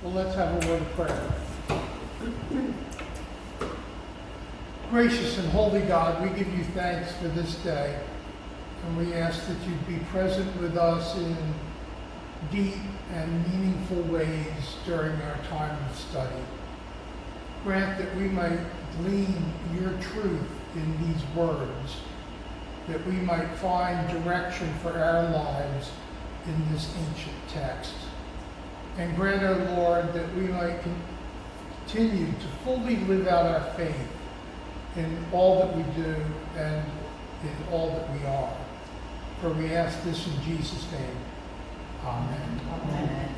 Well, let's have a word of prayer. Gracious and holy God, we give you thanks for this day, and we ask that you be present with us in deep and meaningful ways during our time of study. Grant that we might glean your truth in these words, that we might find direction for our lives in this ancient text. And grant, O Lord, that we might continue to fully live out our faith in all that we do and in all that we are. For we ask this in Jesus' name. Amen. Amen.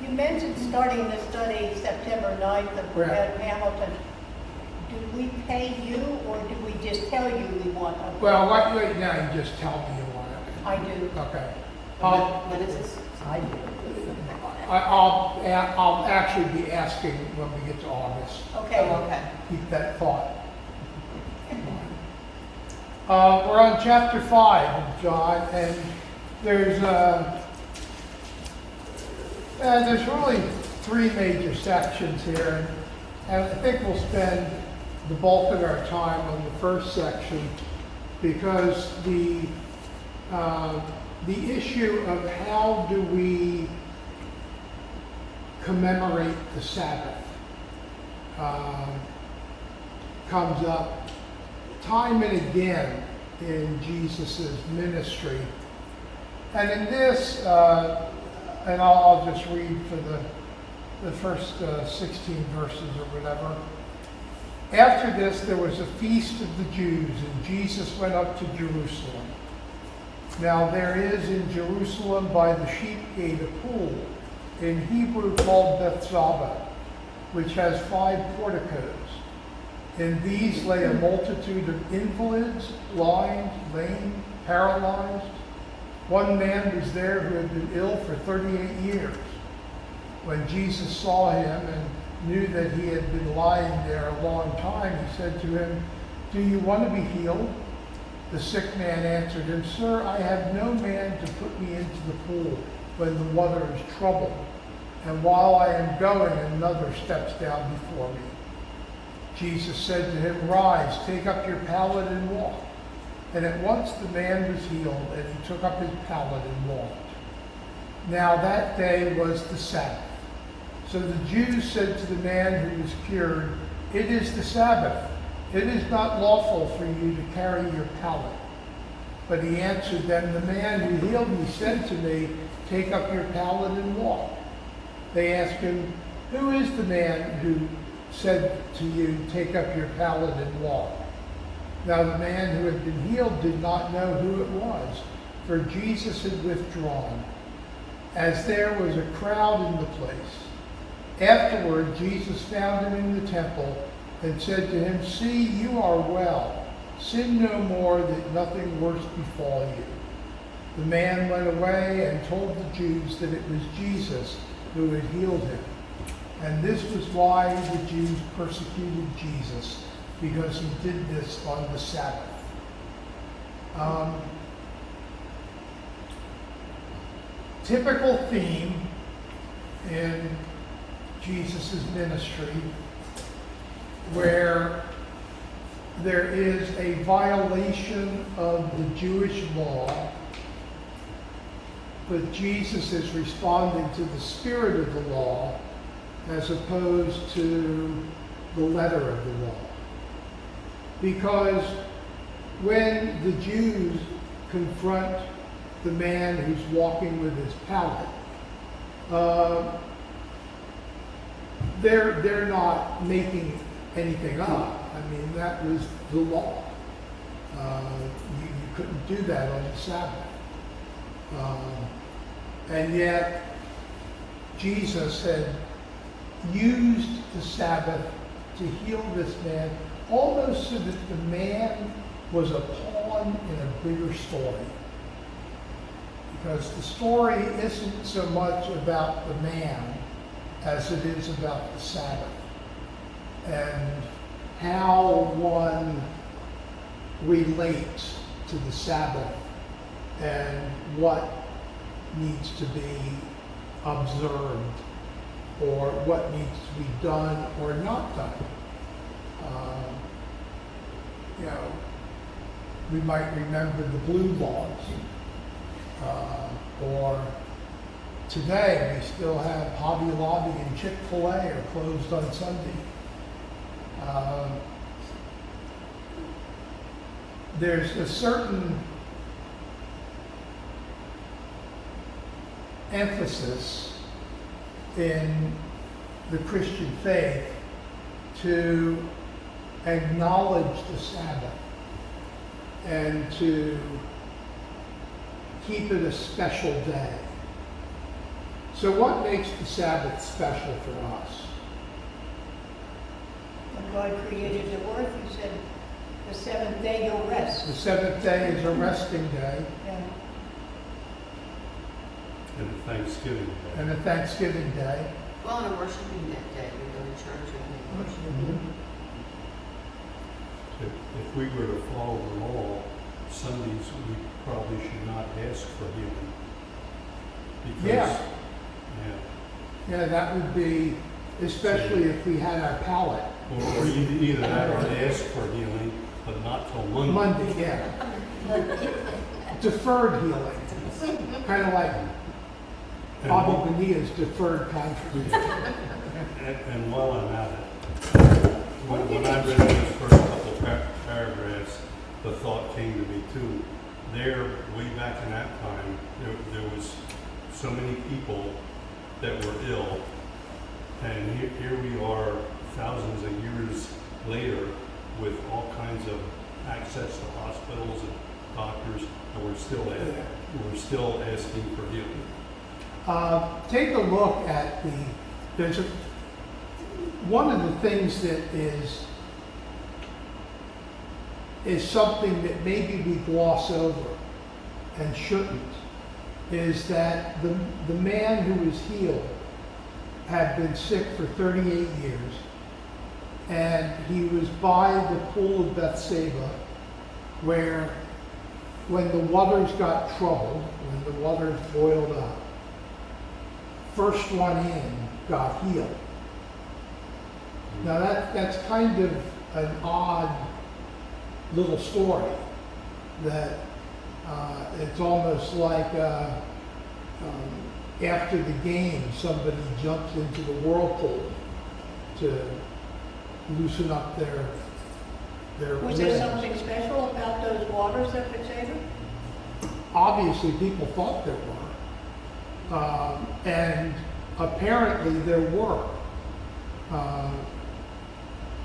You mentioned starting the study September 9th at Hamilton. Do we pay you, or do we just tell you we want a book? Well, right now you just tell me you want it. I do. Okay. What is this? I do. I'll actually be asking when we get to August. Okay. Oh, okay. Keep that thought. We're on chapter 5 of John, and there's really three major sections here, and I think we'll spend the bulk of our time on the first section because the issue of how do we commemorate the Sabbath comes up time and again in Jesus' ministry. And in this, and I'll just read for the first 16 verses or whatever. After this, there was a feast of the Jews, and Jesus went up to Jerusalem. Now there is in Jerusalem by the sheep gate a pool, in Hebrew called Bethzabba, which has 5 porticos. In these lay a multitude of invalids, blind, lame, paralyzed. One man was there who had been ill for 38 years. When Jesus saw him and knew that he had been lying there a long time, he said to him, "Do you want to be healed?" The sick man answered him, "Sir, I have no man to put me into the pool when the water is troubled, and while I am going, another steps down before me." Jesus said to him, "Rise, take up your pallet and walk." And at once the man was healed, and he took up his pallet and walked. Now that day was the Sabbath. So the Jews said to the man who was cured, "It is the Sabbath. It is not lawful for you to carry your pallet." But he answered them, "The man who healed me said to me, 'Take up your pallet and walk.'" They asked him, "Who is the man who said to you, 'Take up your pallet and walk'?" Now the man who had been healed did not know who it was, for Jesus had withdrawn, as there was a crowd in the place. Afterward, Jesus found him in the temple and said to him, "See, you are well. Sin no more, that nothing worse befall you." The man went away and told the Jews that it was Jesus who had healed him. And this was why the Jews persecuted Jesus, because he did this on the Sabbath. Typical theme in Jesus' ministry where there is a violation of the Jewish law, but Jesus is responding to the spirit of the law as opposed to the letter of the law. Because when the Jews confront the man who's walking with his pallet, they're not making anything up. I mean, that was the law. You couldn't do that on the Sabbath. And yet, Jesus had used the Sabbath to heal this man, almost so that the man was a pawn in a bigger story. Because the story isn't so much about the man as it is about the Sabbath and how one relates to the Sabbath and what needs to be observed or what needs to be done or not done. You know, we might remember the blue laws, or today we still have Hobby Lobby and Chick-fil-A are closed on Sunday. There's a certain emphasis in the Christian faith to acknowledge the Sabbath and to keep it a special day. So what makes the Sabbath special for us? When God created the earth, he said, the seventh day you'll rest. The seventh day is a resting day. Yeah. And a Thanksgiving day. And a Thanksgiving day. Well, and a worshiping that day, we go to church and we worship. Mm-hmm. If we were to follow the law, Sundays, we probably should not ask for healing. Because, Yeah. Yeah. Yeah, that would be, especially if we had our palate. Or either that or ask for healing, but not till Monday. Monday, yeah. Deferred healing. Kind of like And Bobby while- Bonilla's deferred contribution. And while I'm at it, when I read those first couple paragraphs, the thought came to me too. There, way back in that time, there was so many people that were ill, and here we are, thousands of years later, with all kinds of access to hospitals and doctors, and we're still asking for healing. Take a look at one of the things that is something that maybe we gloss over and shouldn't, is that the man who was healed had been sick for 38 years, and he was by the pool of Bethsaida, where when the waters got troubled, when the waters boiled up, first one in got healed. Now that's kind of an odd little story, that it's almost like after the game somebody jumps into the whirlpool to loosen up their Was there limbs. something special about those waters at Bethsaida? Obviously people thought there were, and apparently there were,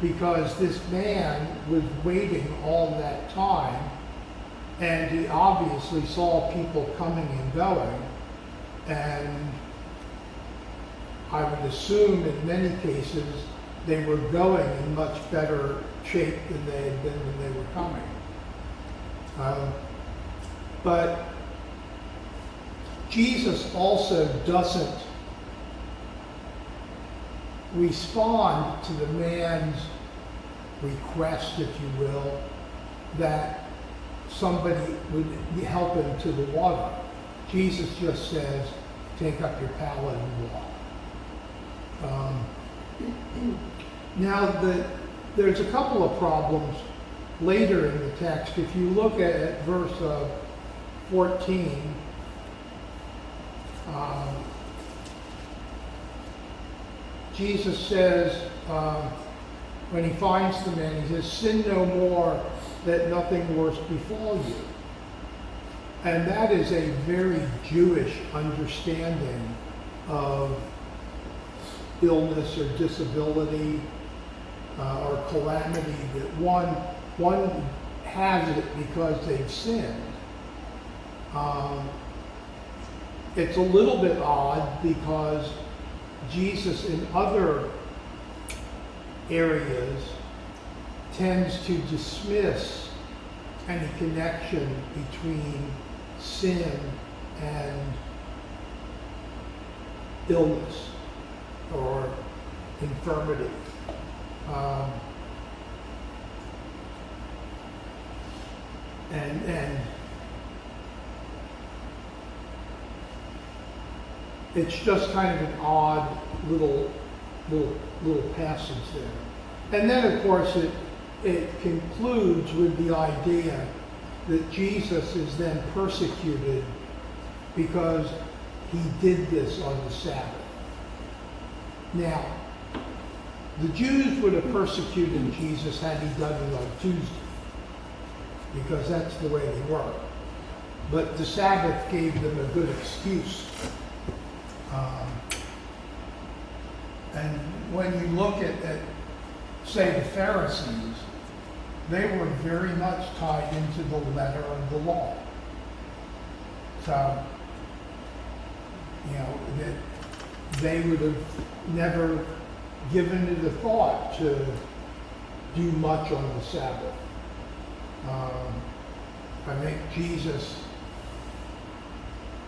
because this man was waiting all that time, and he obviously saw people coming and going, and I would assume in many cases they were going in much better shape than they had been when they were coming. But Jesus also doesn't respond to the man's request, if you will, that somebody would help him to the water. Jesus just says, take up your pallet and walk. Now, there's a couple of problems later in the text. If you look at verse 14, Jesus says, when he finds the man, he says, sin no more, that nothing worse befall you. And that is a very Jewish understanding of illness or disability or calamity, that one has it because they've sinned. It's a little bit odd because Jesus in other areas tends to dismiss any connection between sin and illness or infirmity. it's just kind of an odd little passage there. And then, of course, it concludes with the idea that Jesus is then persecuted because he did this on the Sabbath. Now, the Jews would have persecuted Jesus had he done it on Tuesday, because that's the way they were. But the Sabbath gave them a good excuse. And when you look at, say, the Pharisees, they were very much tied into the letter of the law. So, that they would have never given it a thought to do much on the Sabbath. I think Jesus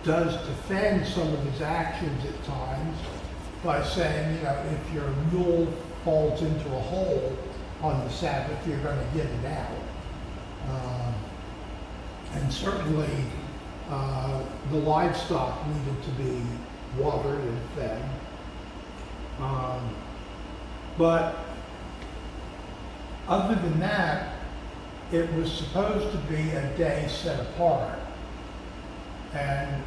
does defend some of his actions at times by saying, if your mule falls into a hole on the Sabbath, you're going to get it out. And certainly the livestock needed to be watered and fed. But other than that, it was supposed to be a day set apart and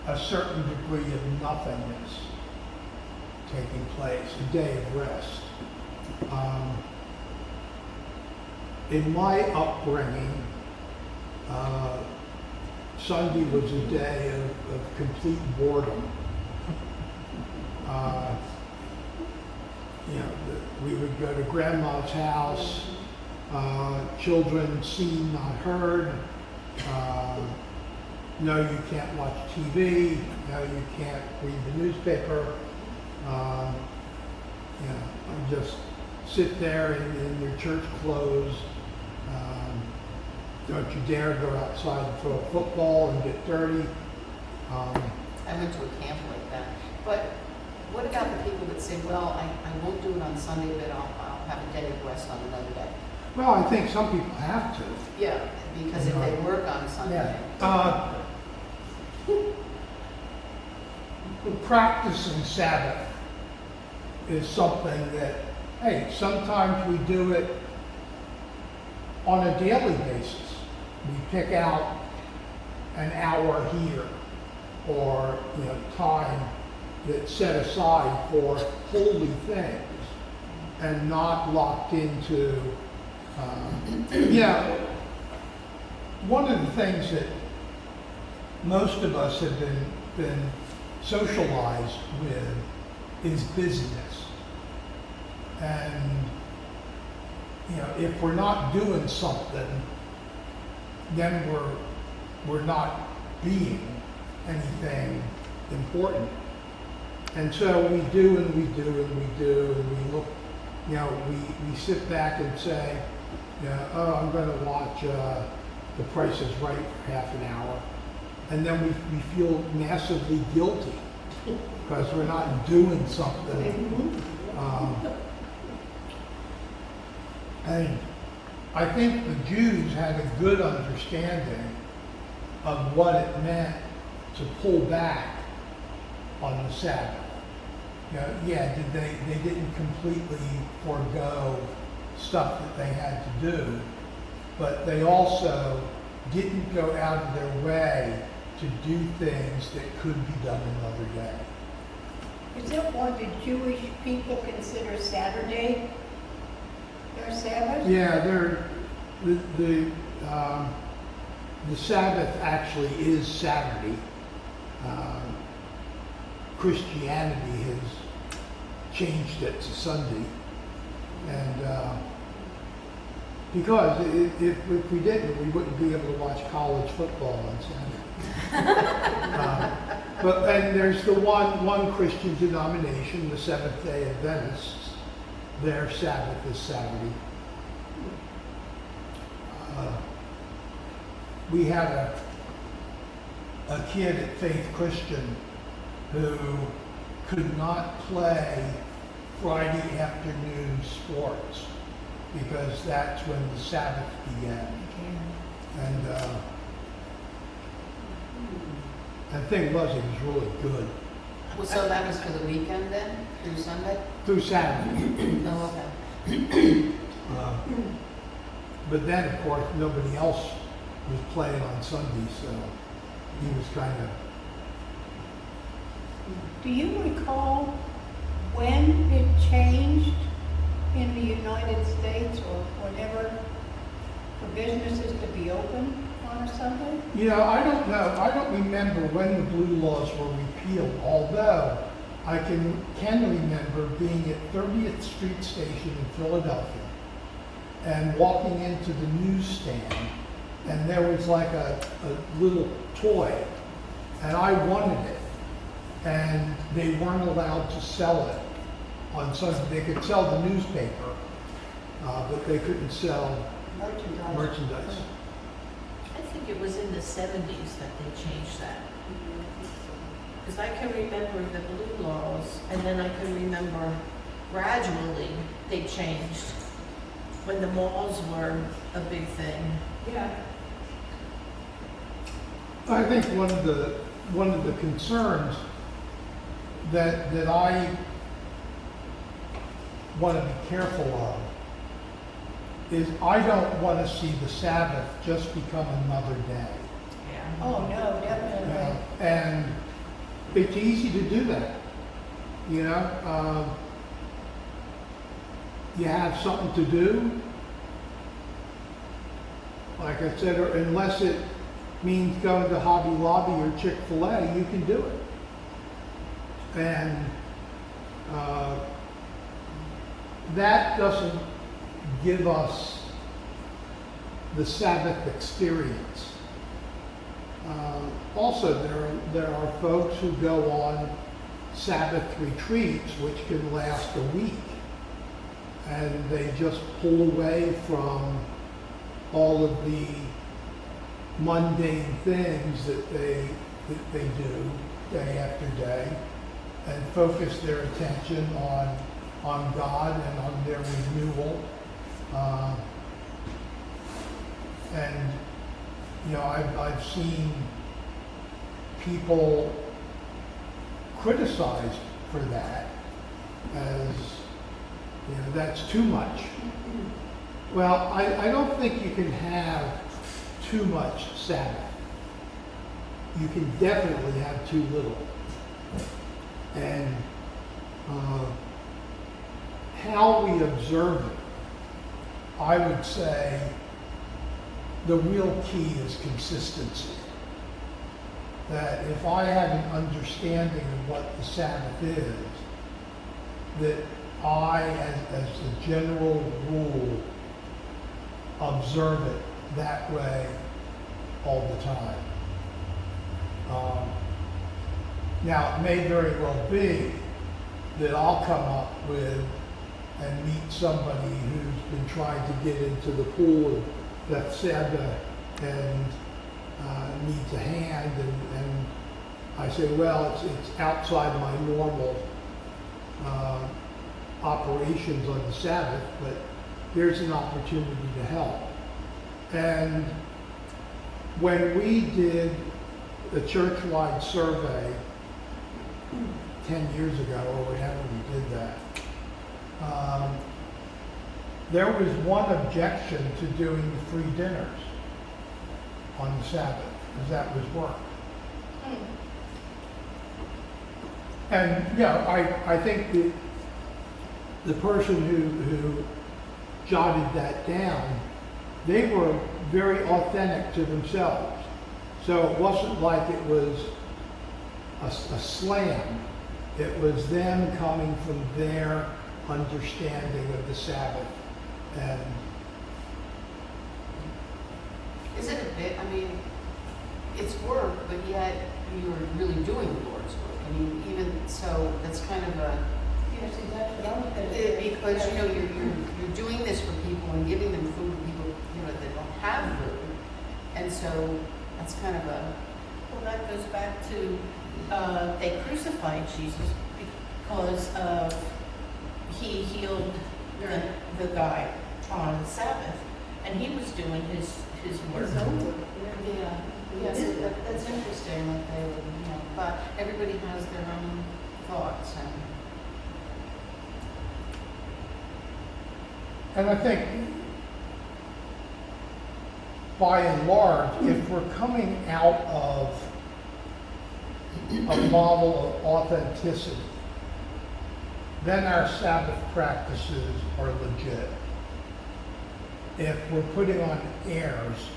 a certain degree of nothingness taking place, a day of rest. In my upbringing, Sunday was a day of complete boredom. We would go to grandma's house, children seen, not heard. No, you can't watch TV. No, you can't read the newspaper. Just sit there in your church clothes. Don't you dare go outside and throw a football and get dirty. I went to a camp like that. But what about the people that say, well, I won't do it on Sunday, but I'll have a day of rest on another day? Well, I think some people have to. Yeah, because if they work on Sunday. Practicing Sabbath is something that, hey, sometimes we do it on a daily basis. We pick out an hour here or time that's set aside for holy things and not locked into, one of the things that most of us have been socialized with is busyness. And, if we're not doing something, then we're not being anything important. And so we do and we do and we do and we look, we sit back and say, I'm going to watch The Price is Right for half an hour. And then we feel massively guilty because we're not doing something. And I think the Jews had a good understanding of what it meant to pull back on the Sabbath. They didn't completely forego stuff that they had to do, but they also didn't go out of their way to do things that could be done another day. Is that what the Jewish people consider Saturday their Sabbath? Yeah, the Sabbath actually is Saturday. Christianity has changed it to Sunday, and because if we didn't, we wouldn't be able to watch college football on Saturday. And there's the one Christian denomination, the Seventh-day Adventists. Their Sabbath is Saturday. We had a kid at Faith Christian who could not play Friday afternoon sports because that's when the Sabbath began. And the thing was, he was really good. Well, so that was for the weekend then, through Sunday? through Saturday. Oh, okay. Uh, But then, of course, nobody else was playing on Sunday, so he was kind of, Do you recall when it changed in the United States or whatever for businesses to be open on a Sunday? you know, I don't know, I don't remember when the blue laws were repealed, although I can remember being at 30th Street Station in Philadelphia and walking into the newsstand, and there was like a little toy, and I wanted it, and they weren't allowed to sell it on Sunday. They could sell the newspaper, but they couldn't sell merchandise. I think it was in the 70s that they changed that. Because I can remember the blue laws, and then I can remember gradually they changed when the malls were a big thing. Yeah. I think one of the concerns that I want to be careful of is I don't want to see the Sabbath just become another day. Yeah. Oh, no, definitely. And it's easy to do that, you know. You have something to do, like I said, or unless it means going to Hobby Lobby or Chick-fil-A, you can do it. And that doesn't give us the Sabbath experience. Also, there are folks who go on Sabbath retreats, which can last a week, and they just pull away from all of the mundane things that they do day after day, and focus their attention on God and on their renewal. And you know, I've seen people criticized for that as, you know, that's too much. Well, I don't think you can have too much Sabbath. You can definitely have too little. And how we observe it, I would say the real key is consistency. That if I have an understanding of what the Sabbath is, that I, as a general rule, observe it that way all the time. Now, it may very well be that I'll come up with and meet somebody who's been trying to get into the pool of Bethsaida and needs a hand, and I say, well, it's outside my normal operations on the Sabbath, but here's an opportunity to help. And when we did the church-wide survey 10 years ago, or whenever we did that, there was one objection to doing the free dinners on the Sabbath, because that was work. And, you know, I think the person who jotted that down, they were very authentic to themselves. So it wasn't like it was a slam. It was them coming from their understanding of the Sabbath. And Is it a bit, I mean, it's work, but yet you're really doing the Lord's work. I mean, even so, that's kind of a, Yes, that's what I was gonna say. because, you know, you're doing this for people and giving them food to people, you know, that don't have food. And so that's kind of a, Well, that goes back to, they crucified Jesus because he healed the guy on the Sabbath, and he was doing his work. yeah, yes, that's interesting that they would, you know, but everybody has their own thoughts, And I think, by and large, if we're coming out of a model of authenticity, then our Sabbath practices are legit. If we're putting on airs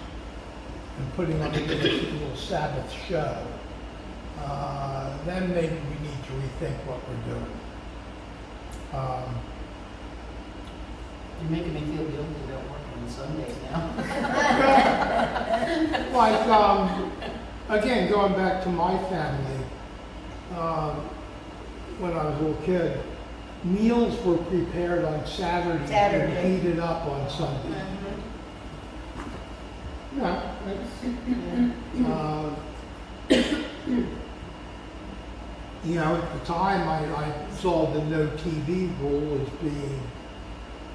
and putting on a little Sabbath show, then maybe we need to rethink what we're doing. You're making me feel guilty about working on Sundays now. Like, again, going back to my family, when I was a little kid, meals were prepared on Saturdays Saturday. and heated up on Sunday. No, you know, at the time, I saw the no TV rule as being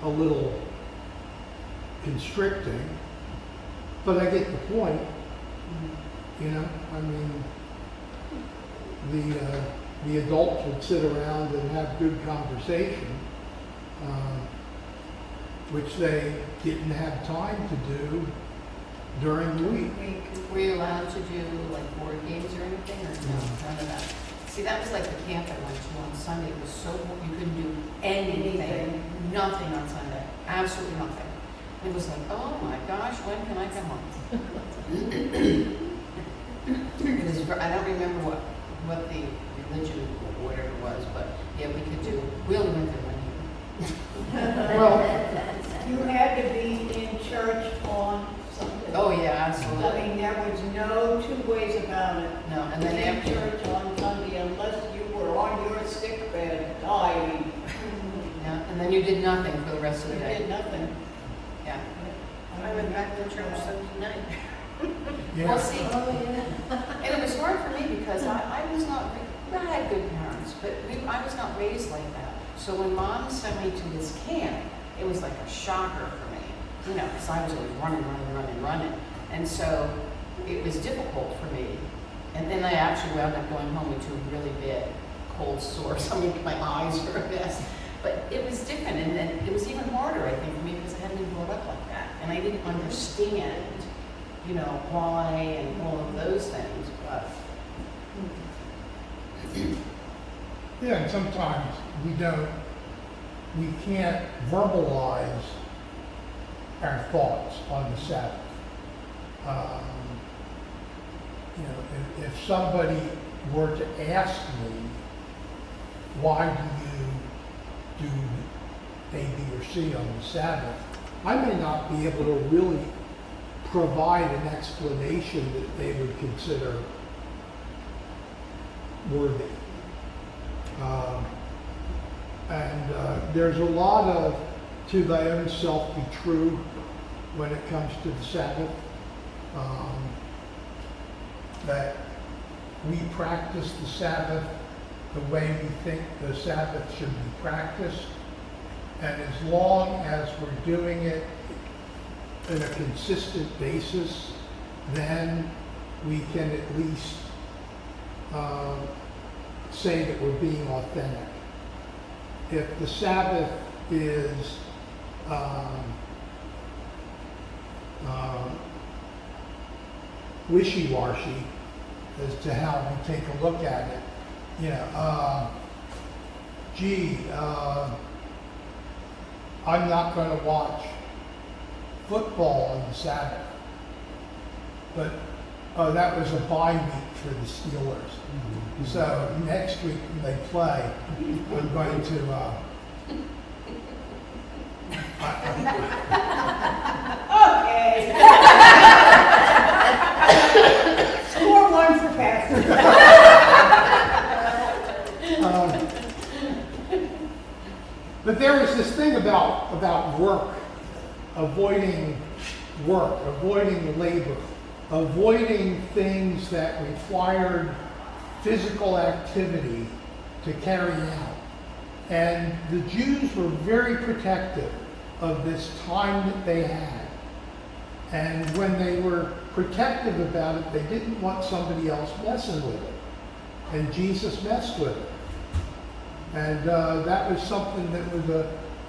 a little constricting, but I get the point. You know, I mean, the adults would sit around and have good conversation, which they didn't have time to do during the week. Were you allowed to do like board games or anything, or no, none of that? See, that was like the camp I went to on Sunday. It was so, you couldn't do anything, nothing on Sunday, absolutely nothing. It was like, oh my gosh, when can I come home? It was, I don't remember what the religion or whatever was, but yeah, we could do, we only went there 1 year. Well, You had to be in church on Sunday. Oh, yeah, I absolutely. mean, there was no two ways about it. No, and then In after, church on Sunday unless you were on your sick bed dying. yeah, and then you did nothing for the rest of You the day. did nothing. Yeah. I went back to church Sunday night. yeah. Well, see, and it was hard for me because I was not, I had good parents, but I was not raised like that. So when Mom sent me to this camp, it was like a shocker for me, you know, because I was always running. And so it was difficult for me. And then I actually wound up going home with 2 really bad cold sores. I mean, my eyes were a mess. But it was different, and then it was even harder, I think, for me because I hadn't been brought up like that. And I didn't understand, you know, why and all of those things, but Yeah, and sometimes we can't verbalize our thoughts on the Sabbath. You know, if somebody were to ask me, why do you do A, B, or C on the Sabbath, I may not be able to really provide an explanation that they would consider worthy. There's a lot of to thy own self be true when it comes to the Sabbath. That we practice the Sabbath the way we think the Sabbath should be practiced. And as long as we're doing it on a consistent basis, then we can at least say that we're being authentic. If the Sabbath is wishy-washy as to how we take a look at it, you know, I'm not going to watch football on the Sabbath, but that was a bye week for the Steelers. So next week when they play, I'm going to. Okay. Score 1 for Pastor. But there was this thing about work, avoiding labor, avoiding things that required physical activity to carry out. And the Jews were very protective of this time that they had. And when they were protective about it, they didn't want somebody else messing with it. And Jesus messed with it. And that was something that was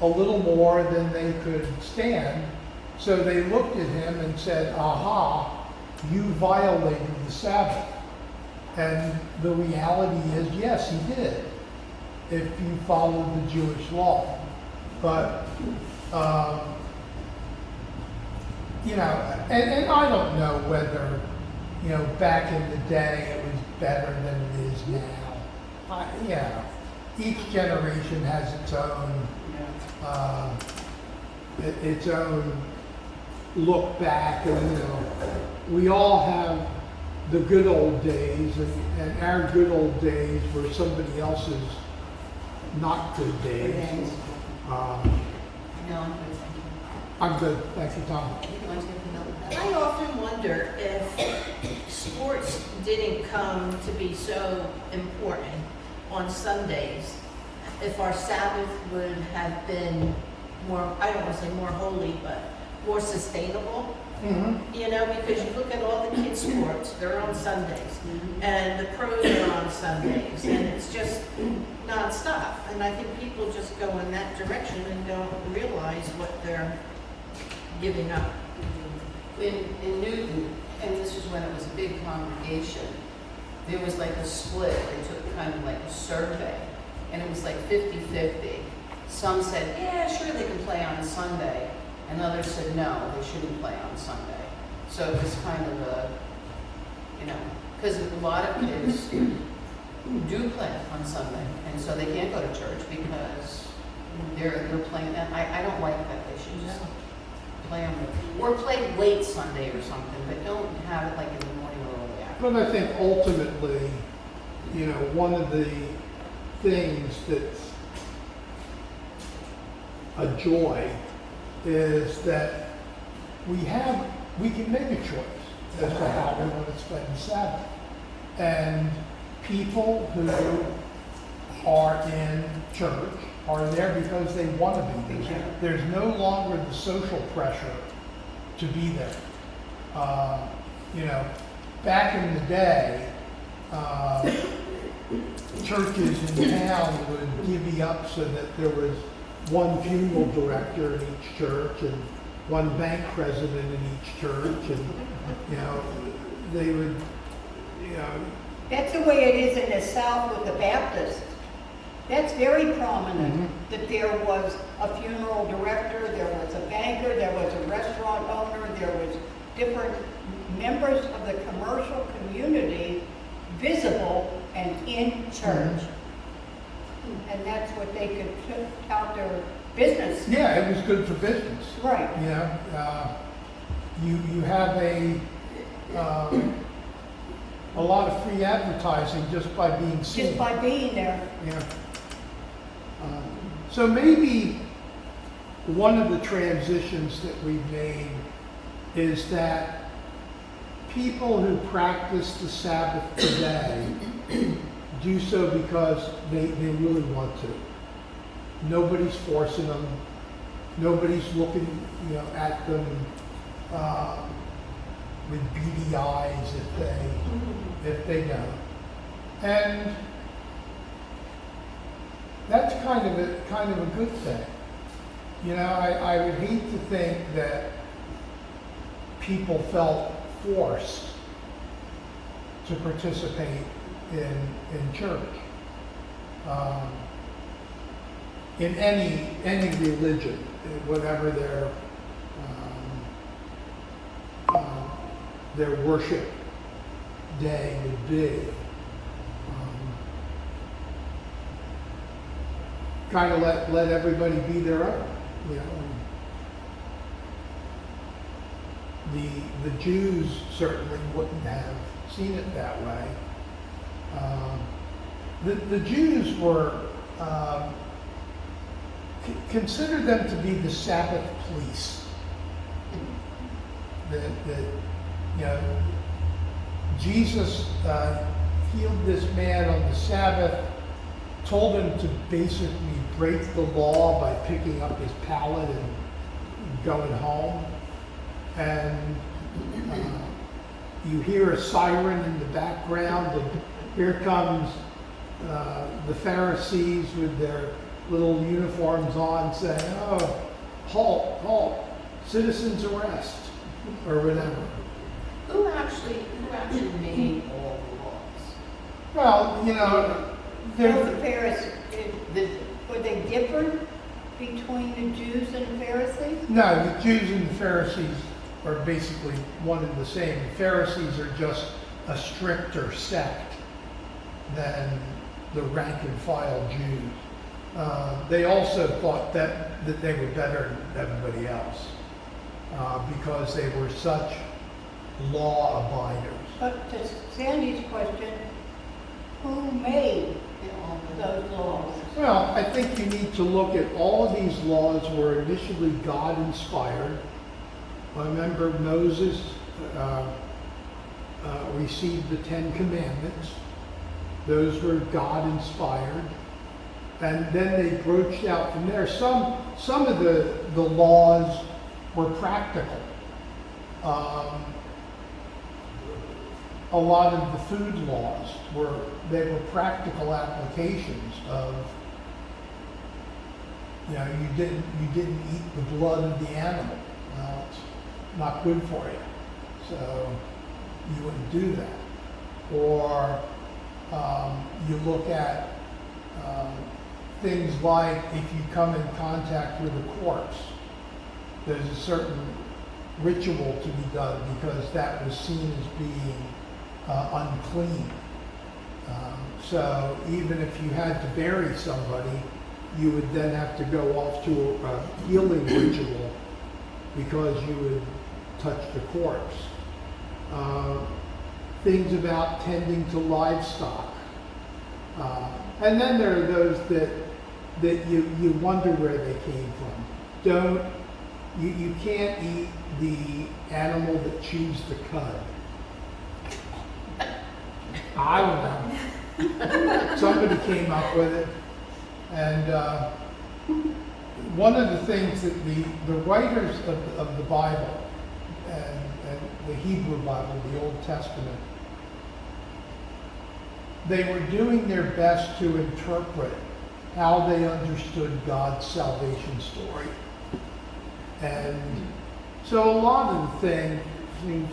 a little more than they could stand. So they looked at him and said, aha, you violated the Sabbath. And the reality is, yes, he did, if you followed the Jewish law. But, you know, and I don't know whether, you know, back in the day it was better than it is now. You know, each generation has its own look back, and you know, we all have the good old days, and our good old days were somebody else's not good days. No, I'm good, thank you. I'm good, thank you, Tom. You want to take a note? I often wonder if sports didn't come to be so important on Sundays, if our Sabbath would have been more, I don't want to say more holy, but more sustainable. Mm-hmm. You know, because you look at all the kids' sports, they're on Sundays, and the pros are on Sundays, and it's just nonstop. And I think people just go in that direction and don't realize what they're giving up. In Newton, and this was when it was a big congregation, there was like a split. They took kind of like a survey, and it was like 50-50. Some said, yeah, sure, they can play on Sunday. And others said, no, they shouldn't play on Sunday. So it was kind of a, you know, because a lot of kids do play on Sunday, and so they can't go to church because they're playing that. I don't like that. They should just play on the, or play late Sunday or something, but don't have it like in the morning or early afternoon. But I think ultimately, you know, one of the things that's a joy is that we can make a choice as to how we want to spend the Sabbath. And people who are in church are there because they want to be there. There's no longer the social pressure to be there. You know, back in the day, churches in town would divvy up so that there was one funeral director in each church and one bank president in each church, and you know, they would, you know. That's the way it is in the South with the Baptists. That's very prominent, that there was a funeral director, there was a banker, there was a restaurant owner, there was different members of the commercial community visible and in church. And that's what they could put out their business. Yeah, it was good for business. Right. You know, you have a lot of free advertising just by being seen. Just by being there. Yeah. So maybe one of the transitions that we've made is that people who practice the Sabbath today do so because they really want to. Nobody's forcing them. Nobody's looking, you know, at them with beady eyes if they don't. And that's kind of a good thing. You know, I would hate to think that people felt forced to participate in church, in any religion, whatever their worship day would be. Kind of let everybody be their own, you know. The Jews certainly wouldn't have seen it that way. The Jews were considered them to be the Sabbath police. That you know, Jesus healed this man on the Sabbath, told him to basically break the law by picking up his pallet and going home. And you hear a siren in the background, and here comes the Pharisees with their little uniforms on saying, oh, halt, halt, citizens arrest, or whatever. Who actually made all the laws? Well, you know, Well, the there, Pharisees, were they different between the Jews and the Pharisees? no, the Jews and the Pharisees are basically one and the same. The Pharisees are just a stricter sect than the rank and file Jews. They also thought that they were better than everybody else because they were such law abiders. But to Sandy's question, who made those laws? Well, I think you need to look at all of these laws were initially God inspired. I remember Moses received the 10 Commandments. Those were God inspired. And then they broached out from there. Some of the laws were practical. A lot of the food laws were practical applications of, you know, you didn't eat the blood of the animal. Well, it's not good for you, so you wouldn't do that. Or you look at things like if you come in contact with a corpse, there's a certain ritual to be done because that was seen as being unclean. So even if you had to bury somebody, you would then have to go off to a healing ritual because you would touch the corpse. Things about tending to livestock. And then there are those that you wonder where they came from. You can't eat the animal that chews the cud. I don't know. Somebody came up with it. And one of the things that the writers of the Bible and the Hebrew Bible, the Old Testament, they were doing their best to interpret how they understood God's salvation story. And so a lot of the things,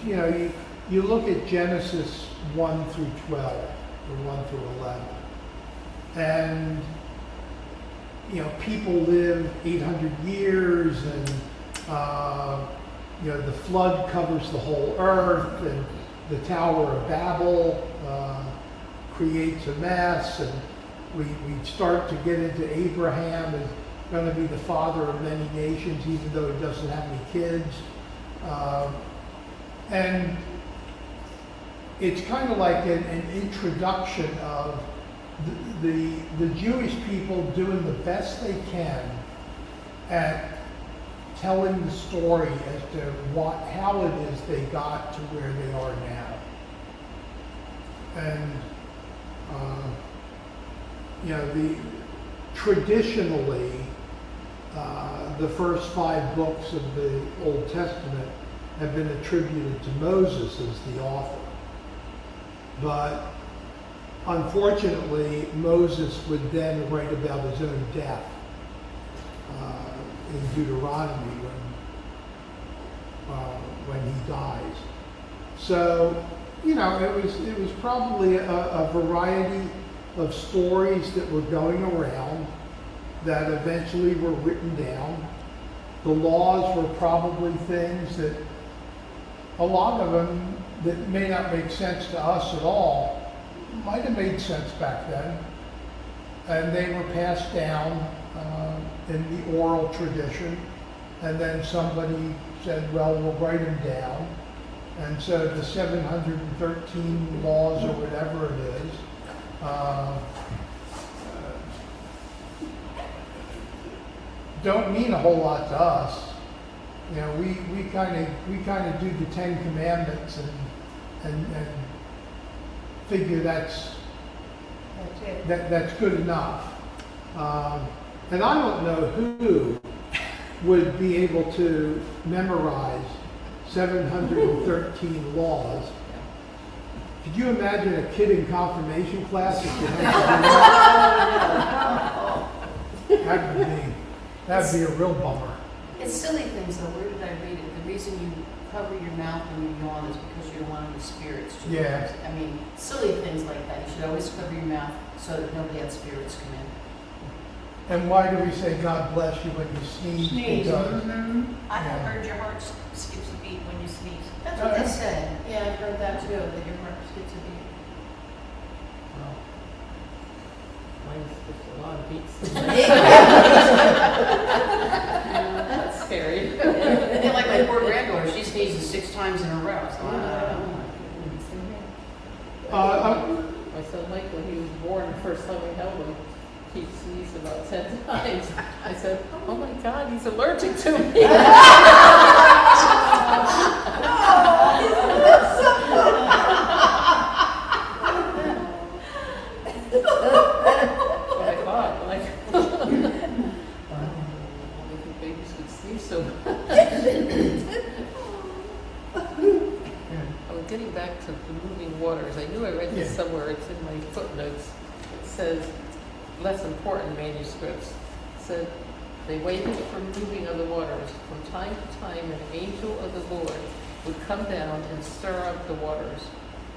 you know, you look at Genesis 1 through 12, or 1 through 11, and, you know, people live 800 years, and, you know, the flood covers the whole earth, and the Tower of Babel creates a mess, and we start to get into Abraham as going to be the father of many nations, even though he doesn't have any kids. And it's kind of like an introduction of the Jewish people doing the best they can at telling the story as to how it is they got to where they are now. And you know, traditionally, the first 5 books of the Old Testament have been attributed to Moses as the author. But unfortunately, Moses would then write about his own death in Deuteronomy when he dies. So, you know, it was probably a variety of stories that were going around that eventually were written down. The laws were probably things that, a lot of them that may not make sense to us at all, might have made sense back then. And they were passed down in the oral tradition. And then somebody said, well, we'll write them down. And so the 713 laws or whatever it is, don't mean a whole lot to us. You know, we kind of do the 10 Commandments and figure that's it. that's good enough. And I don't know who would be able to memorize 713 laws Could you imagine a kid in confirmation class if you had to do that? That'd be a real bummer. It's silly things though. Where did I read it? The reason you cover your mouth when you yawn is because you don't want any spirits to Yeah. I mean, silly things like that. You should always cover your mouth so that nobody else spirits come in. And why do we say God bless you when you sneeze? Sneeze. Because I have Yeah. heard your heart skips a beat when you sneeze. That's what they say. Yeah, I've heard that too, that your heart skips a beat. Mine skips a lot of beats. That's scary. And like my poor granddaughter, she sneezes 6 times in a row. So, My son Mike, when he was born, the first time we held him, he sneezed about 10 times. I said, oh my God, he's allergic to me. But I thought, like, I don't think babies could sneeze so much. I was getting back to the moving waters. I knew I read this Yeah. somewhere. It's in my footnotes. It says, less important manuscripts, said, they waited for moving of the waters. From time to time, an angel of the Lord would come down and stir up the waters.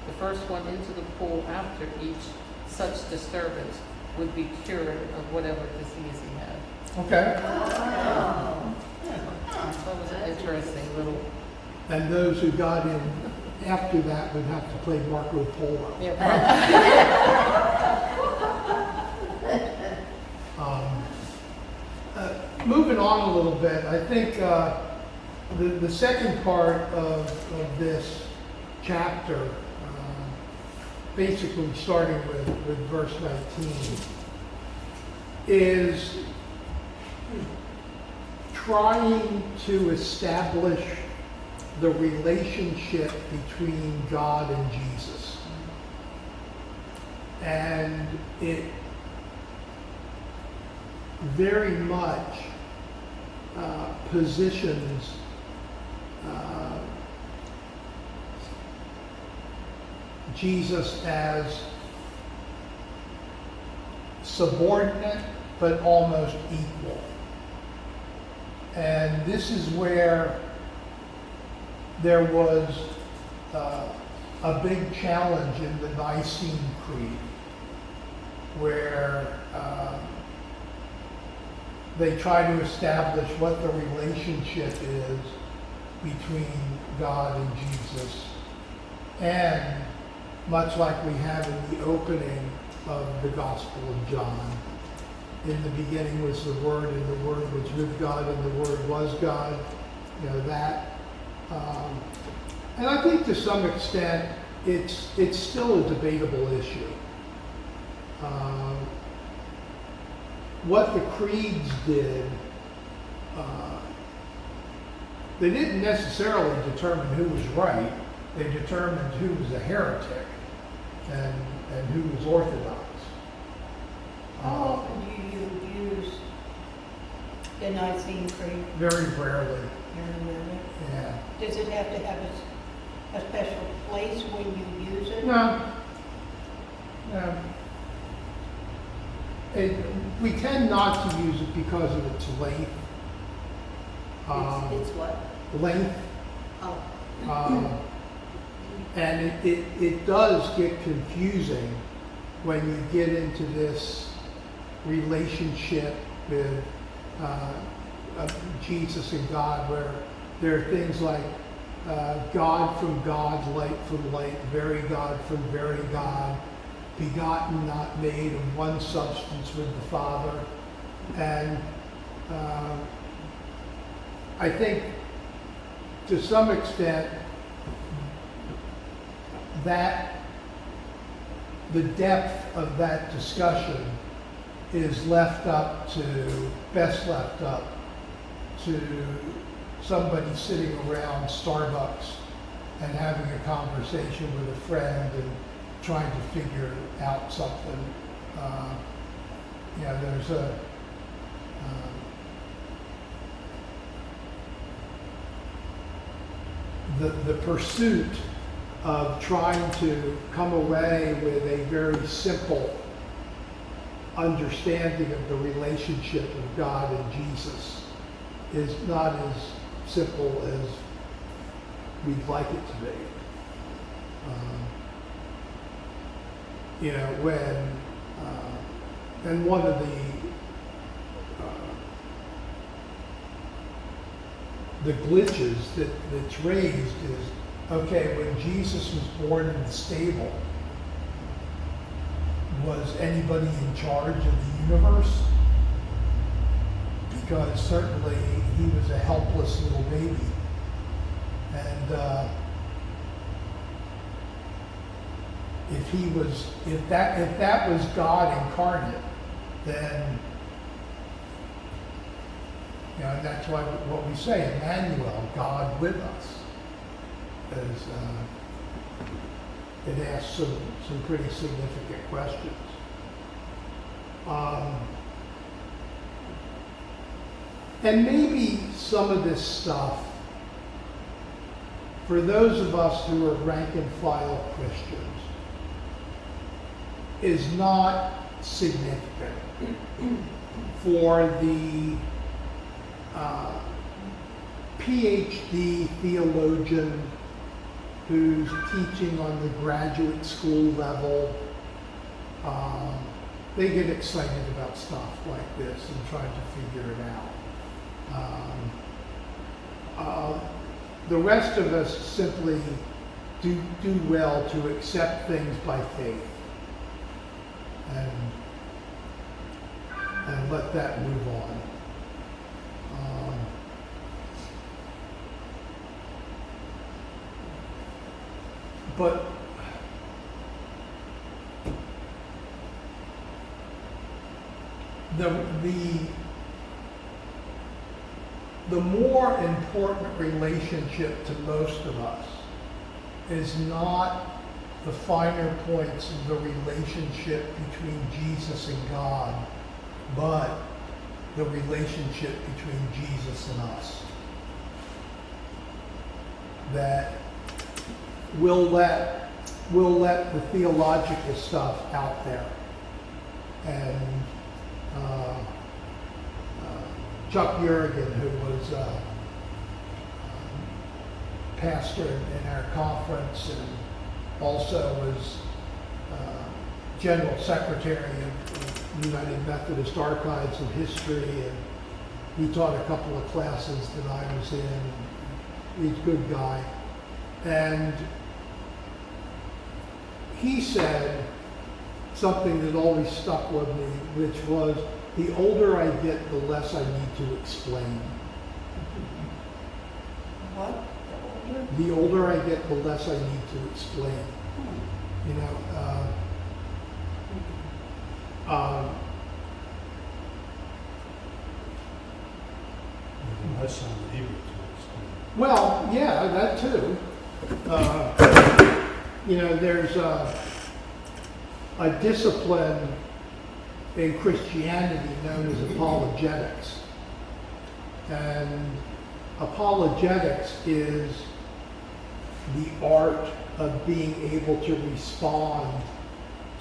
The first one into the pool after each such disturbance would be cured of whatever disease he had. okay. So it was an interesting little. And those who got in after that would have to play Marco Polo. Moving on a little bit, I think the second part of this chapter, basically starting with verse 19, is trying to establish the relationship between God and Jesus. And it very much positions Jesus as subordinate but almost equal. And this is where there was a big challenge in the Nicene Creed, where they try to establish what the relationship is between God and Jesus. And much like we have in the opening of the Gospel of John, in the beginning was the Word, and the Word was with God, and the Word was God. You know, that. And I think to some extent, it's still a debatable issue. What the creeds did, they didn't necessarily determine who was right. They determined who was a heretic and who was orthodox. How often do you use the Nicene Creed? Very rarely. Very rarely. Yeah. Does it have to have a special place when you use it? No. No. We tend not to use it because of its length. It's what? Length. Oh. And it does get confusing when you get into this relationship with Jesus and God, where there are things like God from God, light from light, very God from very God, begotten, not made, of one substance with the Father. And I think to some extent that the depth of that discussion is best left up to somebody sitting around Starbucks and having a conversation with a friend and trying to figure out something. There's the pursuit of trying to come away with a very simple understanding of the relationship of God and Jesus is not as simple as we'd like it to be. You know, when, and one of the glitches that's raised is, okay, when Jesus was born in the stable, was anybody in charge of the universe? Because certainly he was a helpless little baby. And if that was God incarnate, then, you know, that's why what we say, Emmanuel, God with us, is it asks some pretty significant questions. And maybe some of this stuff, for those of us who are rank and file Christians, is not significant. For the PhD theologian who's teaching on the graduate school level, they get excited about stuff like this and try to figure it out. The rest of us simply do well to accept things by faith and let that move on. But the more important relationship to most of us is not the finer points of the relationship between Jesus and God, but the relationship between Jesus and us. That we'll let the theological stuff out there. And Chuck Yerrigan, who was pastor in our conference and also was general secretary of United Methodist Archives of History, and he taught a couple of classes that I was in. He's a good guy. And he said something that always stuck with me, which was, the older I get, the less I need to explain. What? The older I get, the less I need to explain. You know, Less on the Hebrew to explain. well, yeah, that too. You know, there's a discipline in Christianity known as apologetics. And apologetics is the art of being able to respond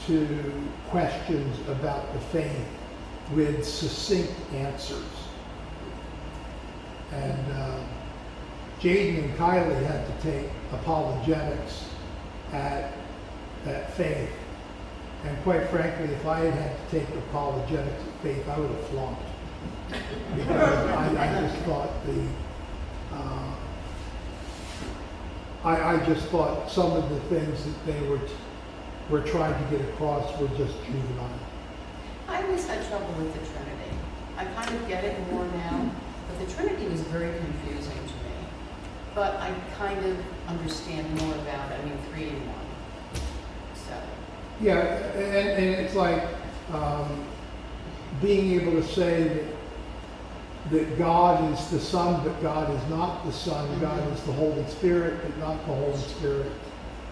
to questions about the faith with succinct answers. And Jaden and Kylie had to take apologetics at Faith. And quite frankly, if I had to take apologetics at Faith, I would have flunked. Because I just thought I just thought some of the things that they were trying to get across were just juvenile. I always had trouble with the Trinity. I kind of get it more now, but the Trinity was very confusing to me. But I kind of understand more about it. I mean, 3 in 1. So. Yeah, and it's like being able to say that God is the Son, but God is not the Son. Mm-hmm. God is the Holy Spirit, but not the Holy Spirit.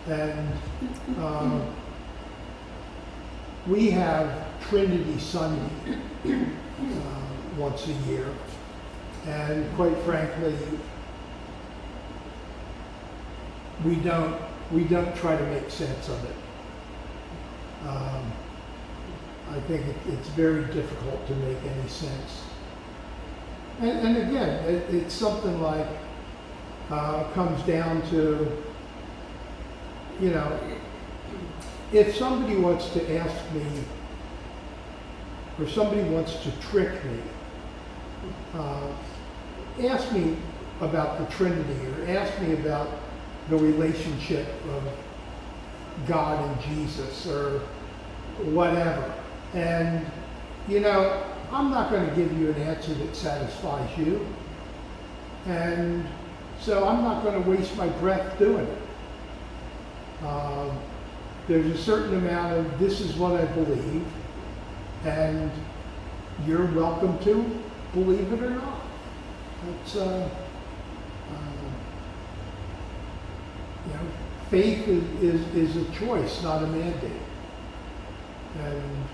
And we have Trinity Sunday once a year. And quite frankly, we don't we don't try to make sense of it. I think it's very difficult to make any sense. And again, it's something like, comes down to, you know, if somebody wants to ask me, or somebody wants to trick me, ask me about the Trinity, or ask me about the relationship of God and Jesus, or whatever. And, you know, I'm not going to give you an answer that satisfies you. And so I'm not going to waste my breath doing it. There's a certain amount of, this is what I believe, and you're welcome to believe it or not. It's, you know, faith is a choice, not a mandate. And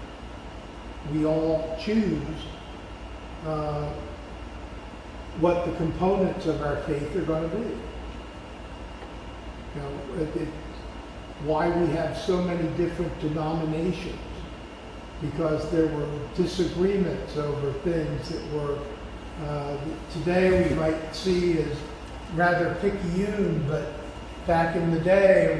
we all choose what the components of our faith are going to be. You know, why we have so many different denominations, because there were disagreements over things that were, today we might see as rather picayune, but back in the day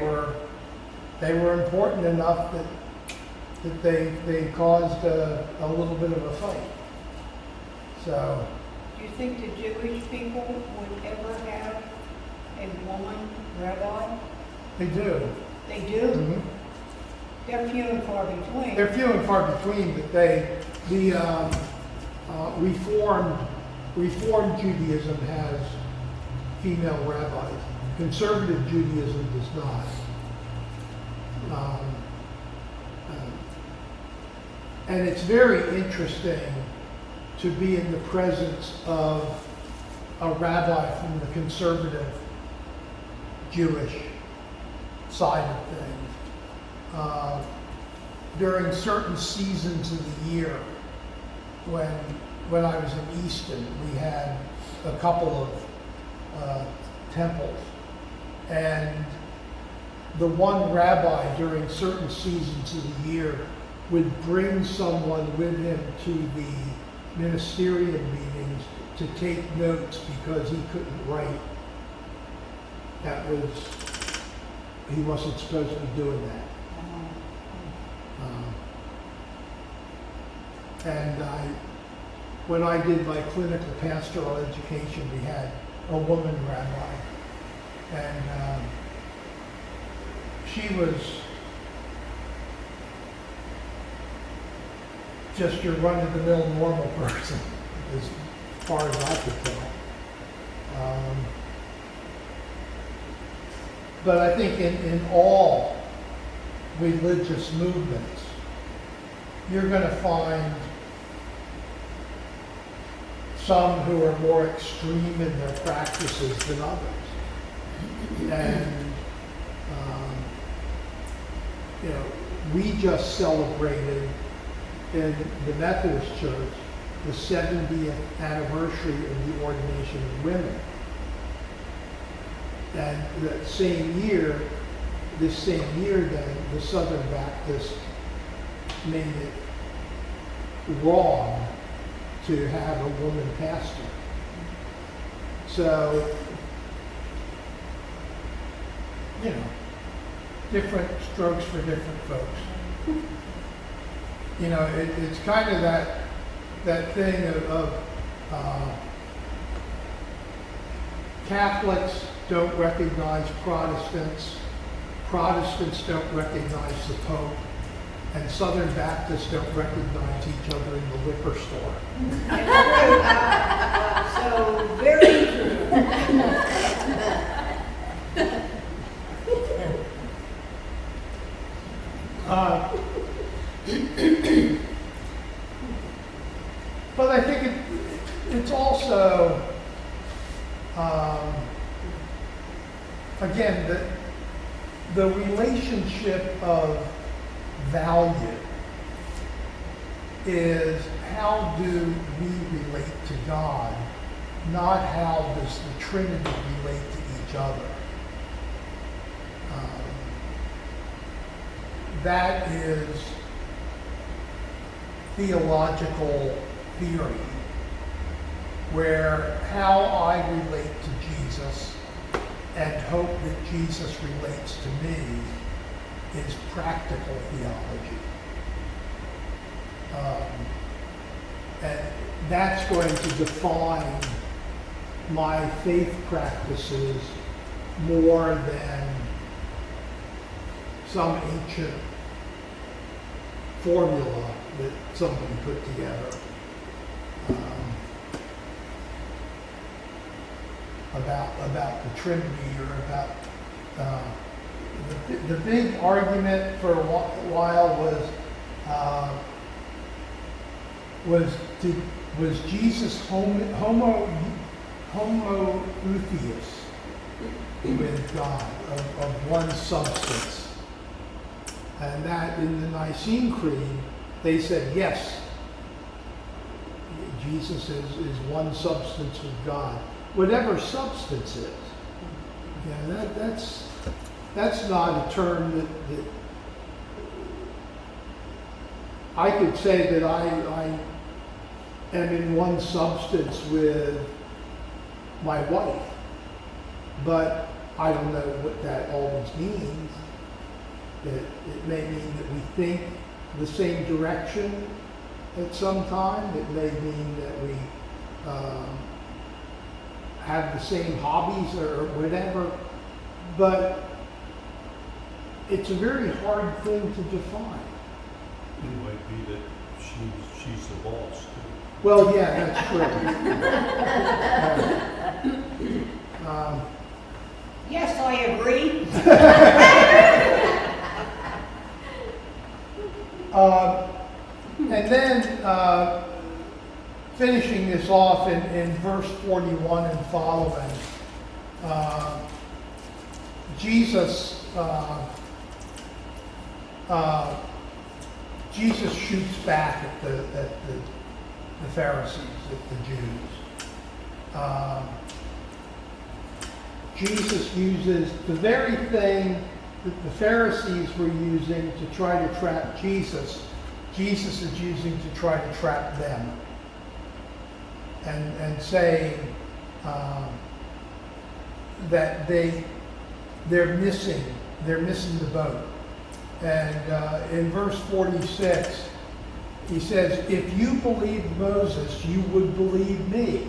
they were important enough that they caused a little bit of a fight. So, Do you think the Jewish people would ever have a woman rabbi? they do. They do? Mhm. They're few and far between. They're few and far between, but Reformed Judaism has female rabbis. Conservative Judaism does not. And it's very interesting to be in the presence of a rabbi from the conservative Jewish side of things. During certain seasons of the year, when I was in Easton, we had a couple of temples, and the one rabbi during certain seasons of the year would bring someone with him to the ministerial meetings to take notes because he couldn't write. He wasn't supposed to be doing that. And when I did my clinical pastoral education, we had a woman rabbi, and she was just your run-of-the-mill normal person, as far as I could tell. But I think in all religious movements, you're going to find some who are more extreme in their practices than others. And, you know, we just celebrated in the Methodist Church the 70th anniversary of the ordination of women. And that same year, then, the Southern Baptists made it wrong to have a woman pastor. So, you know, different strokes for different folks. You know, it's kind of that thing of Catholics don't recognize Protestants, Protestants don't recognize the Pope, and Southern Baptists don't recognize each other in the liquor store. So, very true. But I think it's also, again, the relationship of value is how do we relate to God, not how does the Trinity relate to each other. that is theological theory, where how I relate to Jesus and hope that Jesus relates to me is practical theology. And that's going to define my faith practices more than some ancient formula that somebody put together about the Trinity or about the big argument for a while was Jesus homooutheus with God of one substance, and that in the Nicene Creed they said yes, Jesus is one substance with God, whatever substance is. Yeah, that's not a term that I could say that I am in one substance with my wife, but I don't know what that always means. It may mean that we think the same direction at some time. It may mean that we have the same hobbies or whatever, but it's a very hard thing to define. It might be that she's the boss too. Well, yeah, that's true. Yes, I agree. And then finishing this off in verse 41 and following, Jesus shoots back at the Pharisees, at the Jews. Jesus uses the very thing that the Pharisees were using to try to trap Jesus. Jesus is using to try to trap them, and saying that they're missing the boat. And in verse 46, he says, "If you believed Moses, you would believe me,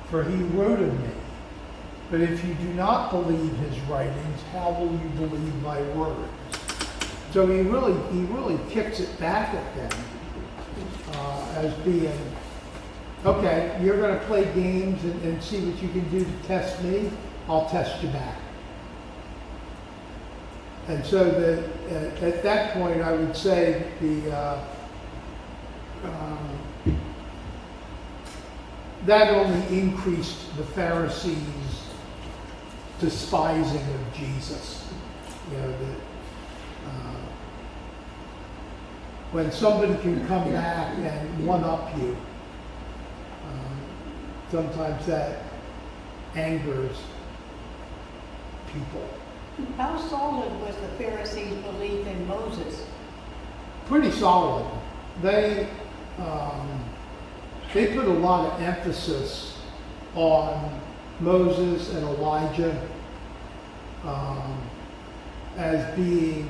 for he wrote of me. But if you do not believe his writings, how will you believe my words?" So he really kicks it back at them as being, okay, you're going to play games and see what you can do to test me. I'll test you back. And so at that point, I would say that only increased the Pharisees' despising of Jesus. You know, when somebody can come back and one-up you, sometimes that angers people. How solid was the Pharisees' belief in Moses? Pretty solid. They put a lot of emphasis on Moses and Elijah as being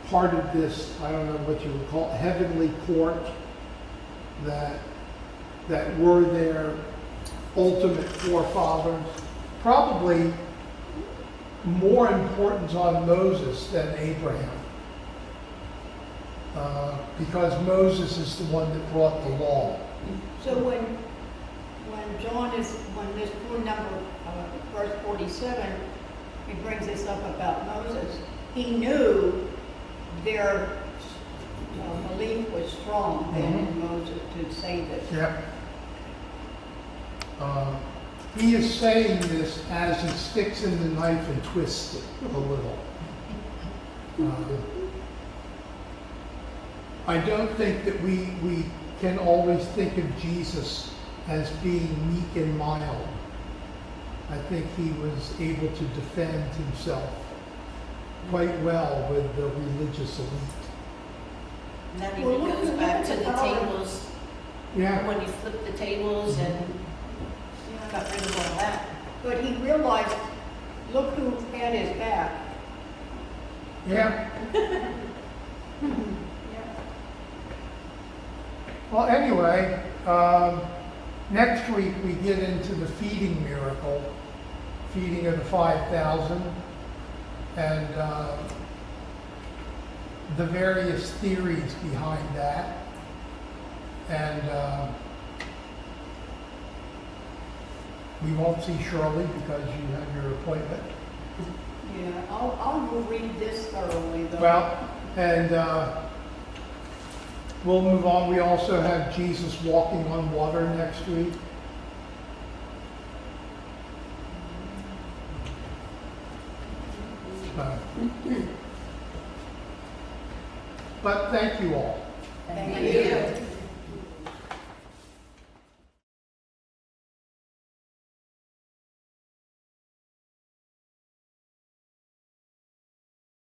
part of this, I don't know what you would call it, heavenly court that were their ultimate forefathers. Probably more importance on Moses than Abraham, because Moses is the one that brought the law. So when this full number, verse 47, he brings this up about Moses, he knew their belief was strong then in Moses to say this. Yeah. He is saying this as he sticks in the knife and twists it a little. I don't think that we can always think of Jesus as being meek and mild. I think he was able to defend himself quite well with the religious elite. And that Well, even look, goes look back at to the the power. tables, Yeah, when you flip the tables and got rid of all that. But he realized, look who had his back. yeah. Well, anyway, next week we get into the feeding miracle, feeding of the 5,000, and the various theories behind that. And we won't see Shirley because you have your appointment. Yeah, I'll go read this thoroughly though. Well, and we'll move on. We also have Jesus walking on water next week. But thank you all. Thank you.